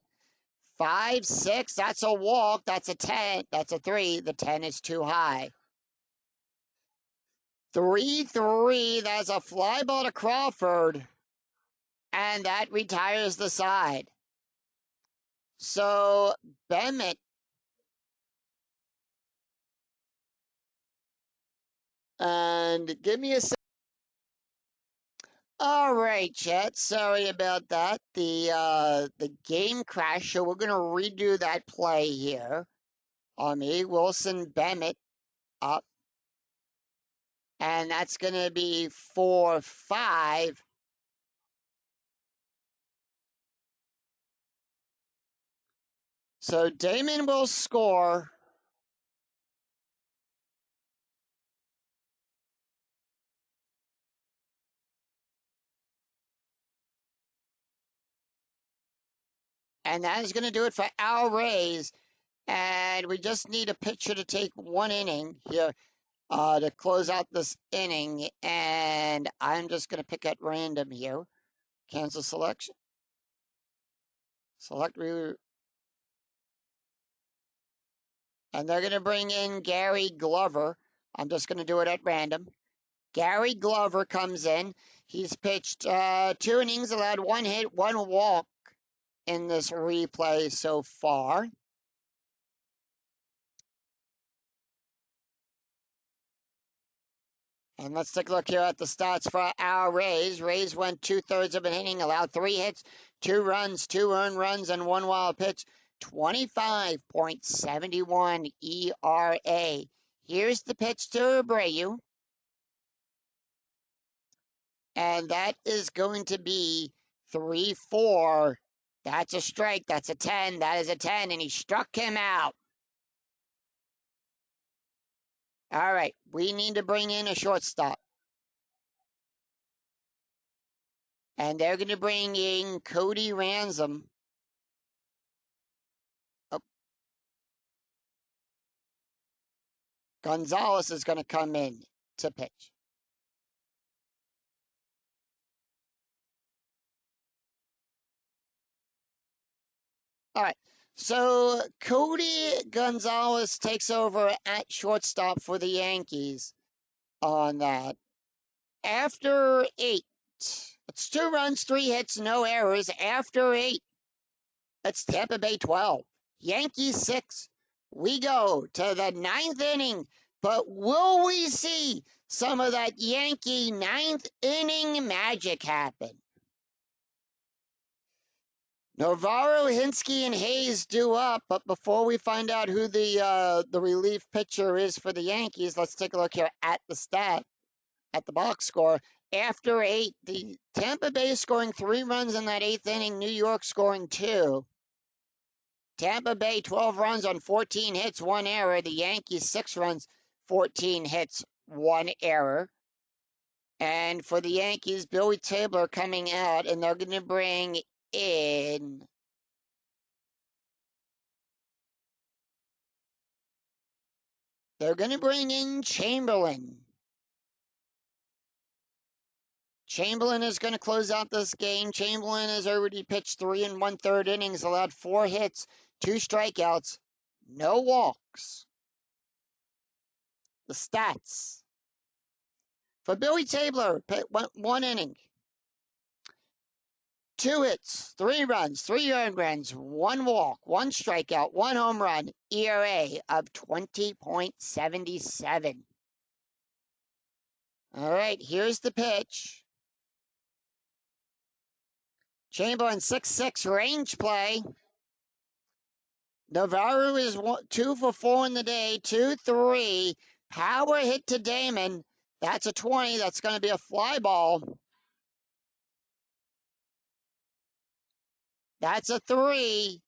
5-6, that's a walk. That's a 10. That's a 3. The 10 is too high. 3-3, that's a fly ball to Crawford. And that retires the side. So Bennett, and give me a second. All right, chat. Sorry about that. The game crashed, so we're gonna redo that play here. On me, Wilson Bennett up, and that's gonna be 4-5. So Damon will score. And that is going to do it for our Rays. And we just need a pitcher to take one inning here to close out this inning. And I'm just going to pick at random here. Cancel selection. Select. And they're going to bring in Gary Glover. I'm just going to do it at random. Gary Glover comes in. He's pitched 2 innings, allowed 1 hit, 1 walk in this replay so far. And let's take a look here at the stats for our Rays. Rays went 2/3 of an inning, allowed 3 hits, 2 runs, 2 earned runs, and 1 wild pitch. 25.71 ERA. Here's the pitch to Abreu. And that is going to be 3-4. That's a strike. That's a 10. That is a 10. And he struck him out. All right. We need to bring in a shortstop. And they're going to bring in Cody Ransom. Oh. Gonzalez is going to come in to pitch. All right. So Cody Gonzalez takes over at shortstop for the Yankees on that. After 8, it's 2 runs, 3 hits, no errors. After 8, it's Tampa Bay 12, Yankees 6. We go to the 9th inning, but will we see some of that Yankee 9th inning magic happen? Navarro, Hinsky, and Hayes due up, but before we find out who the relief pitcher is for the Yankees, let's take a look here at the stat, at the box score. After 8, the Tampa Bay scoring 3 runs in that 8th inning, New York scoring 2. Tampa Bay 12 runs on 14 hits, 1 error. The Yankees 6 runs, 14 hits, 1 error. And for the Yankees, Billy Tabler coming out, and they're going to bring in Chamberlain. Chamberlain is going to close out this game. Chamberlain has already pitched 3 1/3 innings, allowed 4 hits, 2 strikeouts, no walks. The stats for Billy Tabler: 1 inning, 2 hits, 3 runs, 3 earned runs, 1 walk, 1 strikeout, 1 home run, ERA of 20.77. All right, here's the pitch. Chamberlain 6-6 range play. Navarro is 2 for 4 in the day, 2-3. Power hit to Damon. That's a 20. That's going to be a fly ball. That's a 3.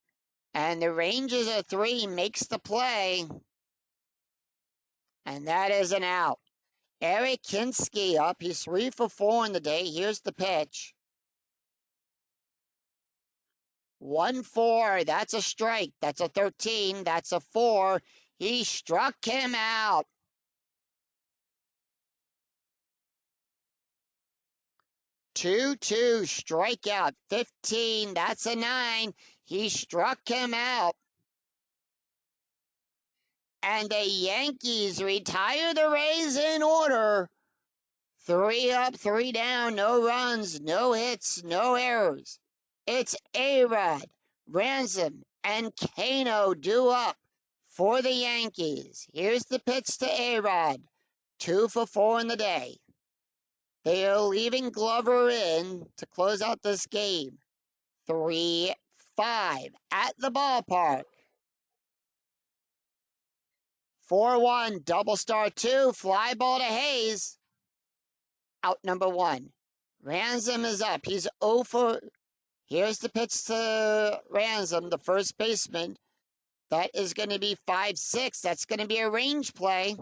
And the range is a 3, makes the play. And that is an out. Eric Hinsky up. He's 3 for 4 in the day. Here's the pitch. 1-4. That's a strike. That's a 13. That's a 4. He struck him out. 2-2, strikeout. 15, that's a 9. He struck him out. And the Yankees retire the Rays in order. 3 up, 3 down, no runs, no hits, no errors. It's A-Rod, Ransom, and Kano due up for the Yankees. Here's the pitch to A-Rod. 2 for 4 in the day. They are leaving Glover in to close out this game. 3-5 at the ballpark. 4-1, double star 2, fly ball to Hayes. Out number 1. Ransom is up. He's 0 for... Here's the pitch to Ransom, the first baseman. That is going to be 5-6. That's going to be a range play.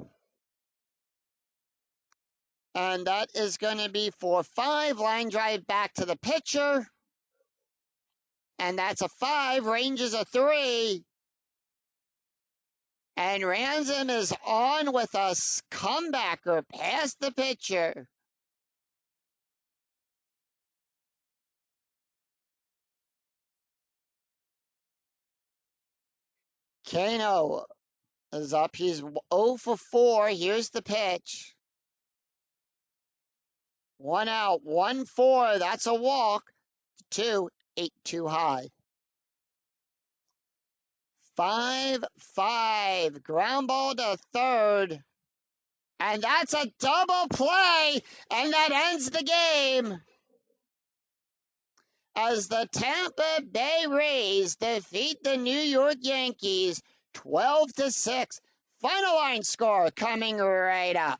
And that is going to be 4-5. Line drive back to the pitcher. And that's a 5. Range is a 3. And Ransom is on with a comebacker past the pitcher. Kano is up. He's 0 for 4. Here's the pitch. 1 out, 1-4. That's a walk. 2, 8 too high. 5-5. Ground ball to third. And that's a double play. And that ends the game. As the Tampa Bay Rays defeat the New York Yankees 12-6. Final line score coming right up.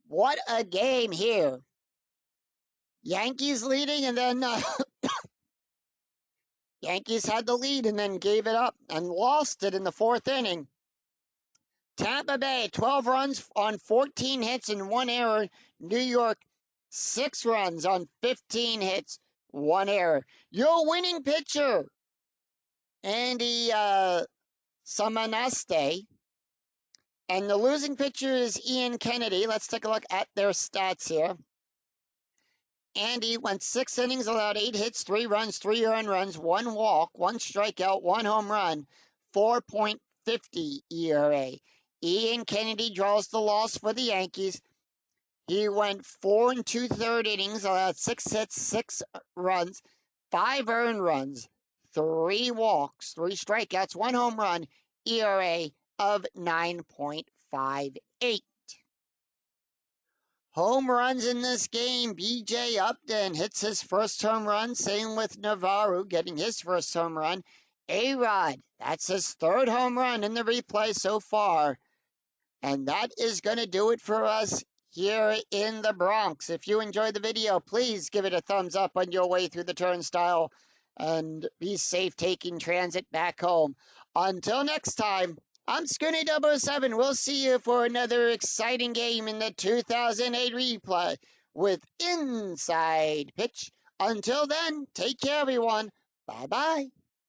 What a game here. Yankees leading, and then Yankees had the lead and then gave it up and lost it in the 4th inning. Tampa Bay, 12 runs on 14 hits and 1 error. New York, 6 runs on 15 hits, 1 error. Your winning pitcher, Andy Samanaste. And the losing pitcher is Ian Kennedy. Let's take a look at their stats here. Andy went 6 innings, allowed 8 hits, 3 runs, 3 earned runs, 1 walk, 1 strikeout, 1 home run, 4.50 ERA. Ian Kennedy draws the loss for the Yankees. He went 4 2/3 innings, allowed 6 hits, 6 runs, 5 earned runs, 3 walks, 3 strikeouts, 1 home run, ERA of 9.58. Home runs in this game. B.J. Upton hits his first home run. Same with Navarro getting his first home run. A-Rod, that's his 3rd home run in the replay so far. And that is going to do it for us here in the Bronx. If you enjoyed the video, please give it a thumbs up on your way through the turnstile. And be safe taking transit back home. Until next time. I'm Scooney 007. We'll see you for another exciting game in the 2008 replay with Inside Pitch. Until then, take care, everyone. Bye-bye.